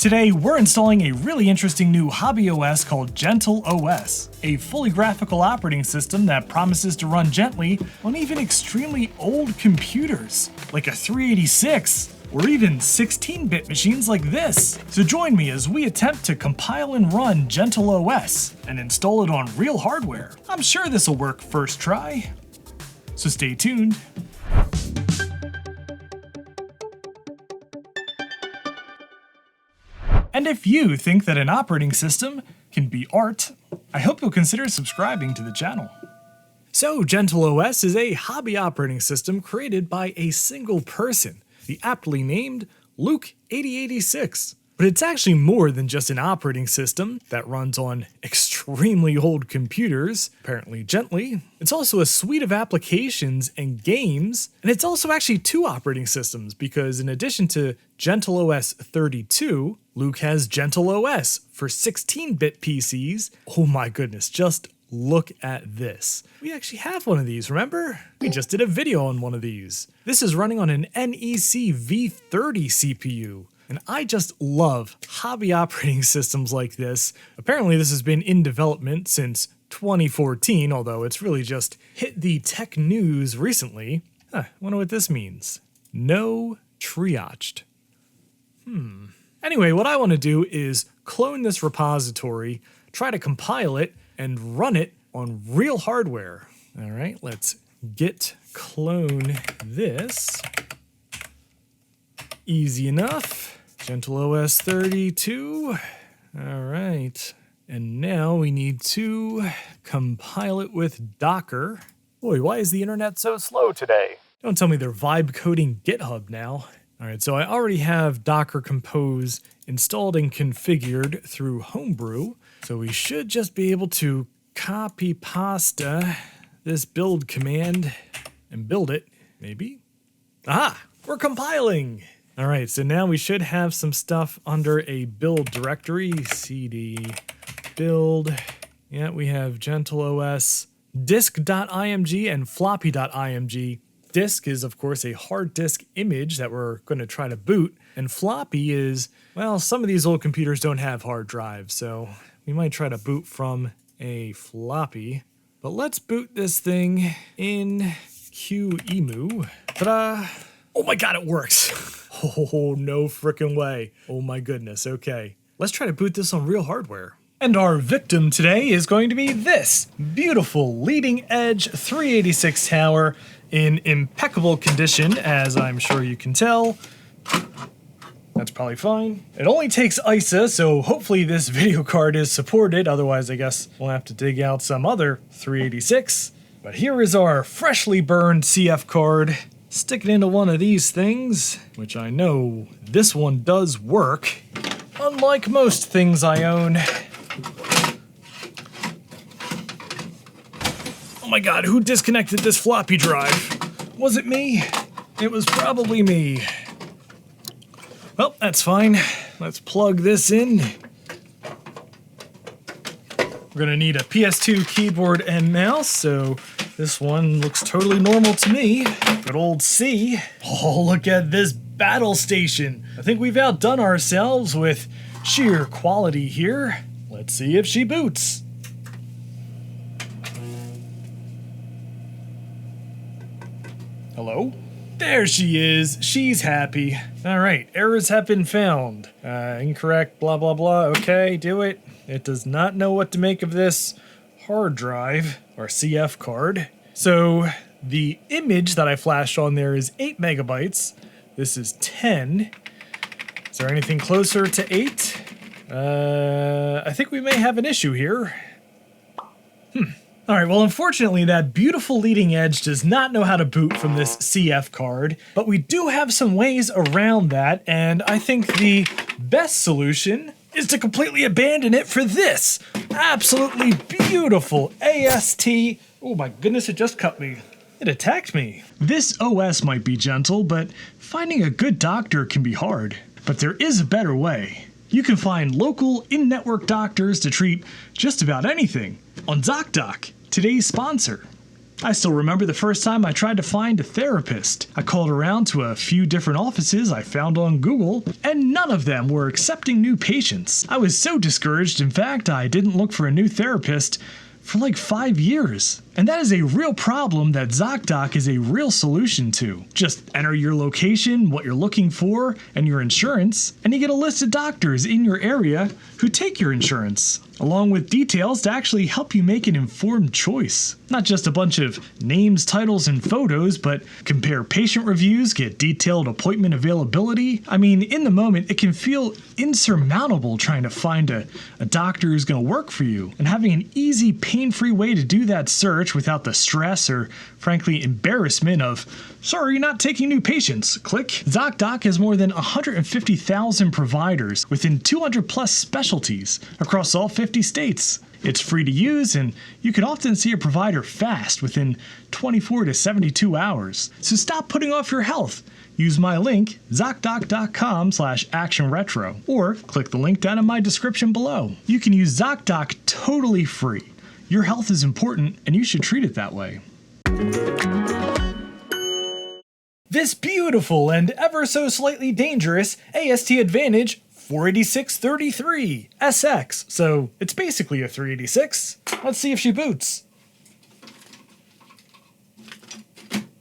Today, we're installing a really interesting new hobby OS called GentleOS, a fully graphical operating system that promises to run gently on even extremely old computers, like a 386, or even 16-bit machines like this. So join me as we attempt to compile and run GentleOS and install it on real hardware. I'm sure this will work first try, so stay tuned. And if you think that an operating system can be art, I hope you'll consider subscribing to the channel. So, GentleOS is a hobby operating system created by a single person, the aptly named Luke8086. But it's actually more than just an operating system that runs on extremely old computers, apparently gently. It's also a suite of applications and games, and it's also actually two operating systems because in addition to GentleOS 32, Luke has GentleOS for 16-bit PCs. Oh my goodness, just look at this. We actually have one of these, remember? We just did a video on one of these. This is running on an NEC V30 CPU. And I just love hobby operating systems like this. Apparently this has been in development since 2014, although it's really just hit the tech news recently. I wonder what this means. No triaged. Anyway, what I want to do is clone this repository, try to compile it, and run it on real hardware. All right, let's git clone this. Easy enough. GentleOS 32. All right. And now we need to compile it with Docker. Boy, why is the internet so slow today? Don't tell me they're vibe coding GitHub now. All right, so I already have Docker Compose installed and configured through Homebrew. So we should just be able to copy pasta this build command and build it, maybe. Aha, we're compiling. All right, so now we should have some stuff under a build directory, cd build. Yeah, we have GentleOS, disk.img and floppy.img. Disk is, of course, a hard disk image that we're going to try to boot, and floppy is, well, some of these old computers don't have hard drives, so we might try to boot from a floppy. But let's boot this thing in QEMU. Ta-da! Oh my god, it works! Oh, no frickin' way. Oh my goodness, okay. Let's try to boot this on real hardware. And our victim today is going to be this beautiful leading edge 386 tower in impeccable condition, as I'm sure you can tell. That's probably fine. It only takes ISA, so hopefully this video card is supported, otherwise I guess we'll have to dig out some other 386. But here is our freshly burned CF card. Stick it into one of these things, which I know this one does work, unlike most things I own. Oh my god, who disconnected this floppy drive? Was it me? It was probably me. Well, that's fine. Let's plug this in. We're gonna need a PS2 keyboard and mouse, so this one looks totally normal to me. Good old C. Oh, look at this battle station. I think we've outdone ourselves with sheer quality here. Let's see if she boots. Hello? There she is. She's happy. All right, errors have been found. Incorrect, blah, blah, blah. Okay, do it. It does not know what to make of this hard drive, or CF card. So the image that I flashed on there is 8 megabytes. This is 10. Is there anything closer to 8? I think we may have an issue here. All right, well, unfortunately, that beautiful leading edge does not know how to boot from this CF card, but we do have some ways around that, and I think the best solution is to completely abandon it for this absolutely beautiful AST. Oh my goodness, it just cut me. It attacked me. This OS might be gentle, but finding a good doctor can be hard. But there is a better way. You can find local in-network doctors to treat just about anything on ZocDoc, today's sponsor. I still remember the first time I tried to find a therapist. I called around to a few different offices I found on Google, and none of them were accepting new patients. I was so discouraged, in fact, I didn't look for a new therapist for like 5 years. And that is a real problem that ZocDoc is a real solution to. Just enter your location, what you're looking for, and your insurance, and you get a list of doctors in your area who take your insurance, along with details to actually help you make an informed choice. Not just a bunch of names, titles, and photos, but compare patient reviews, get detailed appointment availability. I mean, in the moment, it can feel insurmountable trying to find a doctor who's going to work for you, and having an easy, pain-free way to do that search without the stress or, frankly, embarrassment of, sorry, you're not taking new patients, click. ZocDoc has more than 150,000 providers within 200 plus specialties across all 50 states. It's free to use, and you can often see a provider fast within 24 to 72 hours. So stop putting off your health. Use my link, ZocDoc.com/actionretro, or click the link down in my description below. You can use ZocDoc totally free. Your health is important, and you should treat it that way. This beautiful and ever so slightly dangerous AST Advantage 48633 SX, so it's basically a 386. Let's see if she boots.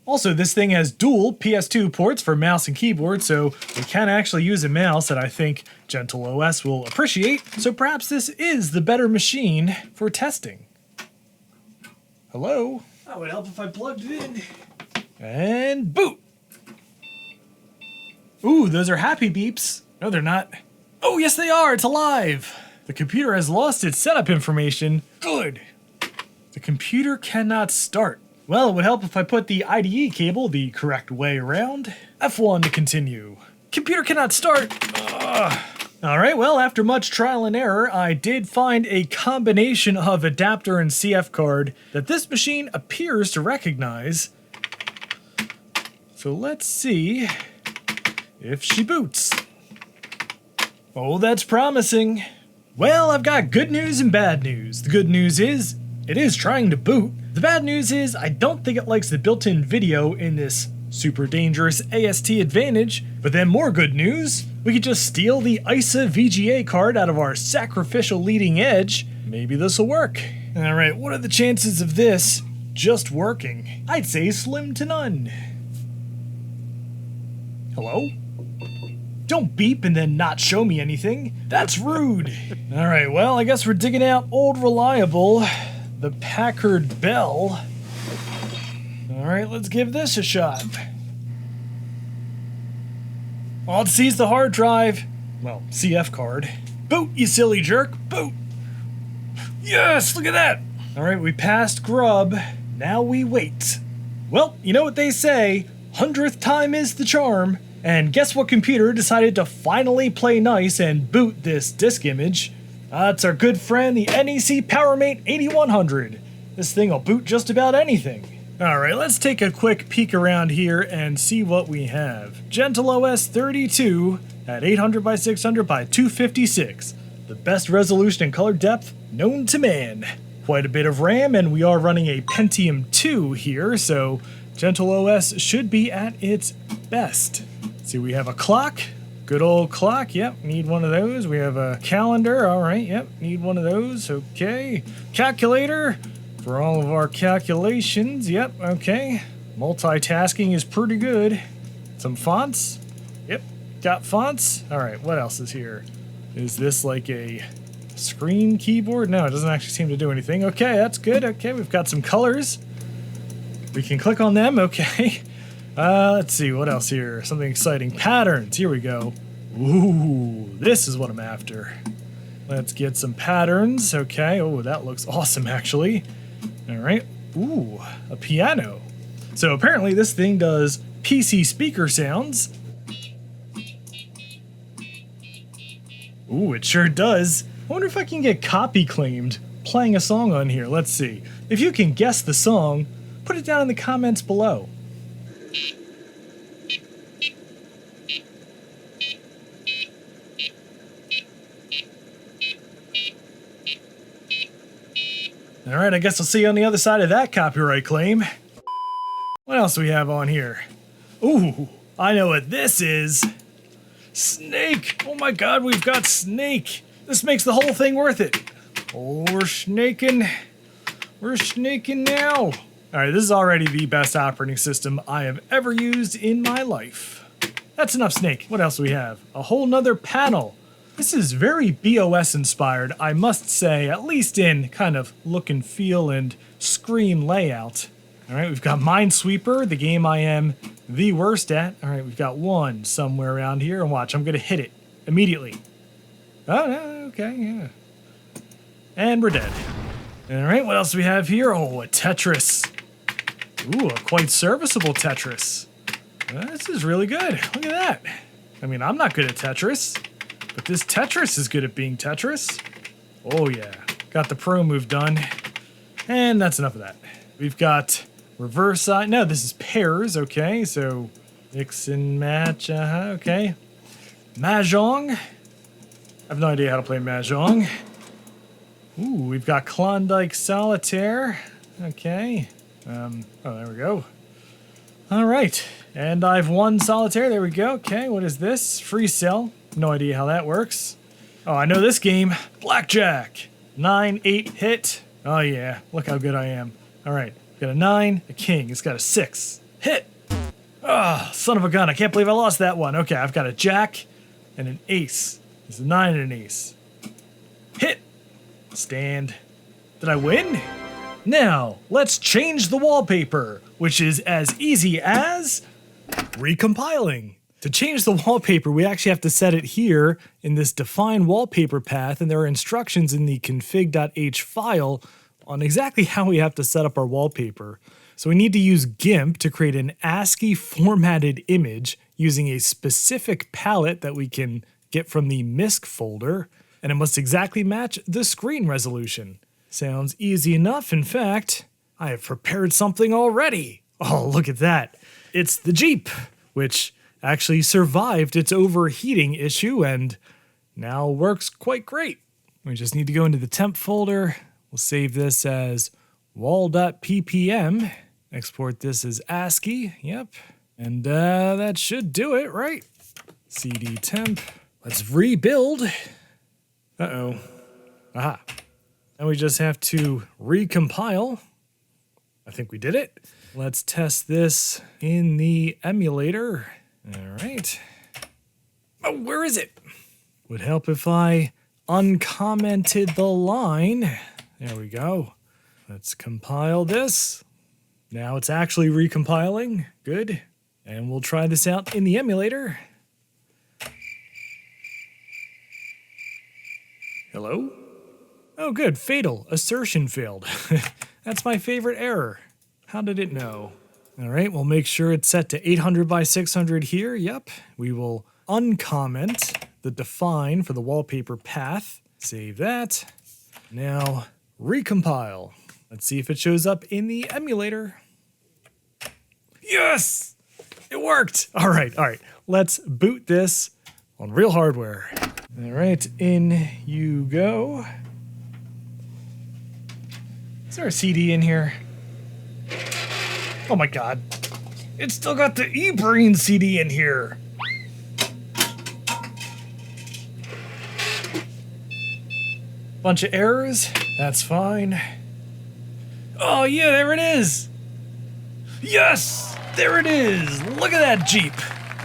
Also, this thing has dual PS2 ports for mouse and keyboard, so we can actually use a mouse that I think GentleOS will appreciate, so perhaps this is the better machine for testing. Hello? That would help if I plugged it in. And boot! Ooh, those are happy beeps. No, they're not. Oh, yes they are, it's alive! The computer has lost its setup information. Good! The computer cannot start. Well, it would help if I put the IDE cable the correct way around. F1 to continue. Computer cannot start. Ugh. Alright, well, after much trial and error, I did find a combination of adapter and CF card that this machine appears to recognize. So let's see if she boots. Oh, that's promising. Well, I've got good news and bad news. The good news is, it is trying to boot. The bad news is, I don't think it likes the built-in video in this super dangerous AST Advantage. But then more good news, we could just steal the ISA VGA card out of our sacrificial leading edge. Maybe this will work. Alright, what are the chances of this just working? I'd say slim to none. Hello? Don't beep and then not show me anything. That's rude. Alright, well, I guess we're digging out old reliable, the Packard Bell. Alright, let's give this a shot. Oh, it sees the hard drive. Well, CF card. Boot, you silly jerk, boot! Yes, look at that! Alright, we passed grub. Now we wait. Well, you know what they say, 100th time is the charm. And guess what computer decided to finally play nice and boot this disk image? It's our good friend, the NEC PowerMate 8100. This thing will boot just about anything. Alright, let's take a quick peek around here and see what we have. GentleOS 32 at 800 by 600 by 256. The best resolution and color depth known to man. Quite a bit of RAM, and we are running a Pentium 2 here, so GentleOS should be at its best. See, we have a clock. Good old clock, yep, need one of those. We have a calendar, alright, yep, need one of those, okay. Calculator, for all of our calculations, yep, okay. Multitasking is pretty good. Some fonts, yep, got fonts. Alright, what else is here? Is this like a screen keyboard? No, it doesn't actually seem to do anything. Okay, that's good, okay, we've got some colors. We can click on them, okay. Let's see, what else here? Something exciting. Patterns, here we go. Ooh, this is what I'm after. Let's get some patterns, okay. Oh, that looks awesome, actually. Alright, ooh, a piano. So apparently this thing does PC speaker sounds. Ooh, it sure does. I wonder if I can get copy claimed playing a song on here. Let's see. If you can guess the song, put it down in the comments below. All right, I guess I'll see you on the other side of that copyright claim. What else do we have on here? Ooh, I know what this is. Snake. Oh my God, we've got Snake. This makes the whole thing worth it. Oh, we're snaking. We're snaking now. All right, this is already the best operating system I have ever used in my life. That's enough Snake. What else do we have? A whole nother panel. This is very BOS inspired, I must say, at least in kind of look and feel and screen layout. All right, we've got Minesweeper, the game I am the worst at. All right, we've got one somewhere around here, and watch, I'm gonna hit it immediately. Oh, no, okay, yeah. And we're dead. All right, what else do we have here? Oh, a Tetris. Ooh, a quite serviceable Tetris. This is really good. Look at that. I mean, I'm not good at Tetris, but this Tetris is good at being Tetris. Oh yeah, got the pro move done. And that's enough of that. We've got reverse side. No, this is pairs, okay. So mix and match, okay. Mahjong. I have no idea how to play Mahjong. Ooh, we've got Klondike Solitaire. Okay. Oh, there we go. All right. And I've won Solitaire. There we go. Okay, what is this? Free cell. No idea how that works. Oh, I know this game. Blackjack. 9-8 hit. Oh, yeah. Look how good I am. All right. Got a 9, a king. It's got a 6. Hit. Ah, oh, son of a gun. I can't believe I lost that one. Okay, I've got a jack and an ace. It's a 9 and an ace. Hit. Stand. Did I win? Now, let's change the wallpaper, which is as easy as recompiling. To change the wallpaper, we actually have to set it here in this define wallpaper path, and there are instructions in the config.h file on exactly how we have to set up our wallpaper. So we need to use GIMP to create an ASCII formatted image using a specific palette that we can get from the MISC folder, and it must exactly match the screen resolution. Sounds easy enough. In fact, I have prepared something already. Oh, look at that. It's the Jeep, which actually survived its overheating issue and now works quite great. We just need to go into the temp folder. We'll save this as wall.ppm. Export this as ASCII. Yep. And that should do it, right? CD temp. Let's rebuild. Uh-oh. Aha. And we just have to recompile. I think we did it. Let's test this in the emulator. All right. Oh, where is it? Would help if I uncommented the line. There we go. Let's compile this. Now it's actually recompiling. Good. And we'll try this out in the emulator. Hello? Oh, good. Fatal. Assertion failed. That's my favorite error. How did it know? All right, we'll make sure it's set to 800 by 600 here. Yep. We will uncomment the define for the wallpaper path. Save that. Now, recompile. Let's see if it shows up in the emulator. Yes! It worked! All right. Let's boot this on real hardware. All right, in you go. Is there a CD in here? Oh my God. It's still got the eBrain CD in here. Bunch of errors. That's fine. Oh yeah, there it is. Yes, there it is. Look at that Jeep.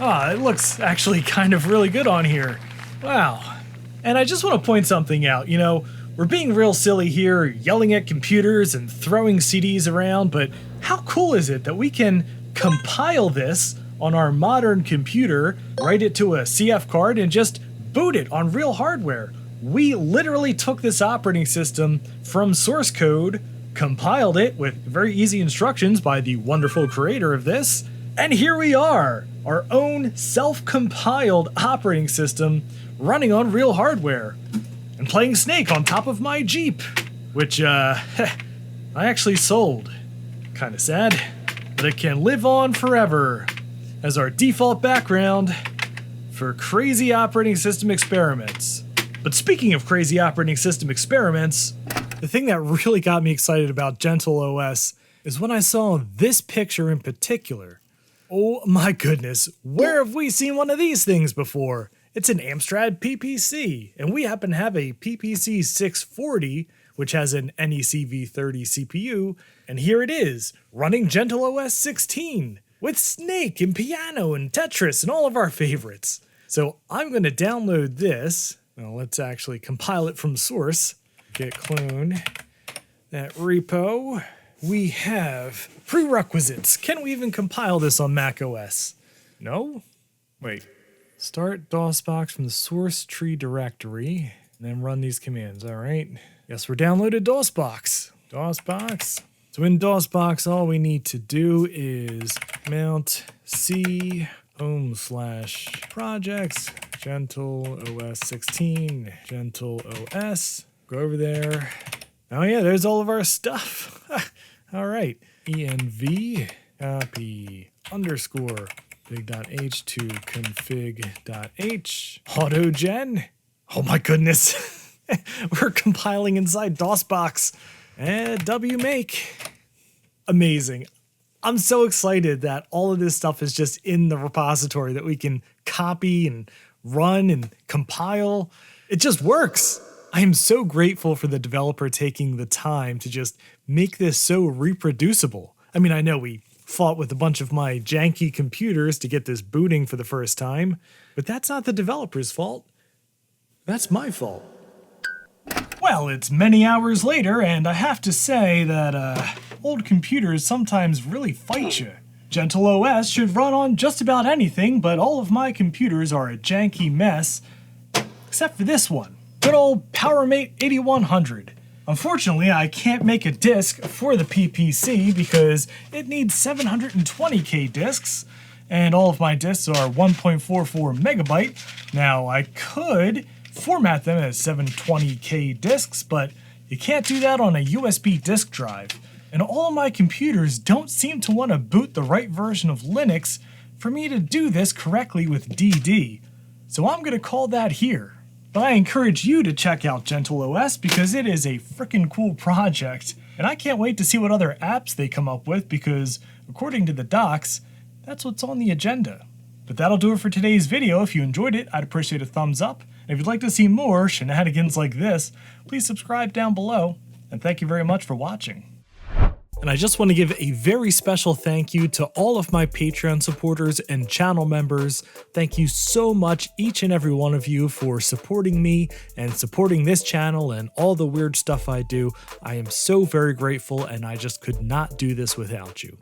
Ah, it looks actually kind of really good on here. Wow. And I just want to point something out. You know, we're being real silly here, yelling at computers and throwing CDs around, but how cool is it that we can compile this on our modern computer, write it to a CF card, and just boot it on real hardware? We literally took this operating system from source code, compiled it with very easy instructions by the wonderful creator of this, and here we are, our own self-compiled operating system running on real hardware and playing Snake on top of my Jeep, which I actually sold. Kinda sad, but it can live on forever as our default background for crazy operating system experiments. But speaking of crazy operating system experiments, The thing that really got me excited about GentleOS is when I saw this picture in particular. Oh my goodness, where have we seen one of these things before? It's an Amstrad PPC, and we happen to have a PPC 640, which has an NEC V30 CPU, and here it is, running GentleOS 16, with Snake and Piano and Tetris and all of our favorites. So I'm going to download this. Well, let's actually compile it from source. Git clone that repo. We have prerequisites. Can we even compile this on macOS? No? Wait. Start DOSBox from the source tree directory, and then run these commands, all right? Yes, we're downloaded DOSBox. DOSBox. So in DOSBox, all we need to do is mount C home/projects, GentleOS 16, GentleOS. Go over there. Oh yeah, there's all of our stuff. All right, env copy underscore big.h to config.h autogen. Oh my goodness, we're compiling inside DOSBox. And wmake. Amazing. I'm so excited that all of this stuff is just in the repository that we can copy and run and compile. It just works. I am so grateful for the developer taking the time to just make this so reproducible. I mean, I know we fought with a bunch of my janky computers to get this booting for the first time, but that's not the developer's fault. That's my fault. Well, it's many hours later, and I have to say that old computers sometimes really fight you. GentleOS should run on just about anything, but all of my computers are a janky mess, except for this one. Good old PowerMate 8100. Unfortunately, I can't make a disk for the PPC because it needs 720K disks, and all of my disks are 1.44 megabyte. Now, I could format them as 720K disks, but you can't do that on a USB disk drive. And all of my computers don't seem to want to boot the right version of Linux for me to do this correctly with DD. So I'm going to call that here. But I encourage you to check out GentleOS because it is a freaking cool project. And I can't wait to see what other apps they come up with because, according to the docs, that's what's on the agenda. But that'll do it for today's video. If you enjoyed it, I'd appreciate a thumbs up. And if you'd like to see more shenanigans like this, please subscribe down below. And thank you very much for watching. And I just want to give a very special thank you to all of my Patreon supporters and channel members. Thank you so much, each and every one of you, for supporting me and supporting this channel and all the weird stuff I do. I am so very grateful, and I just could not do this without you.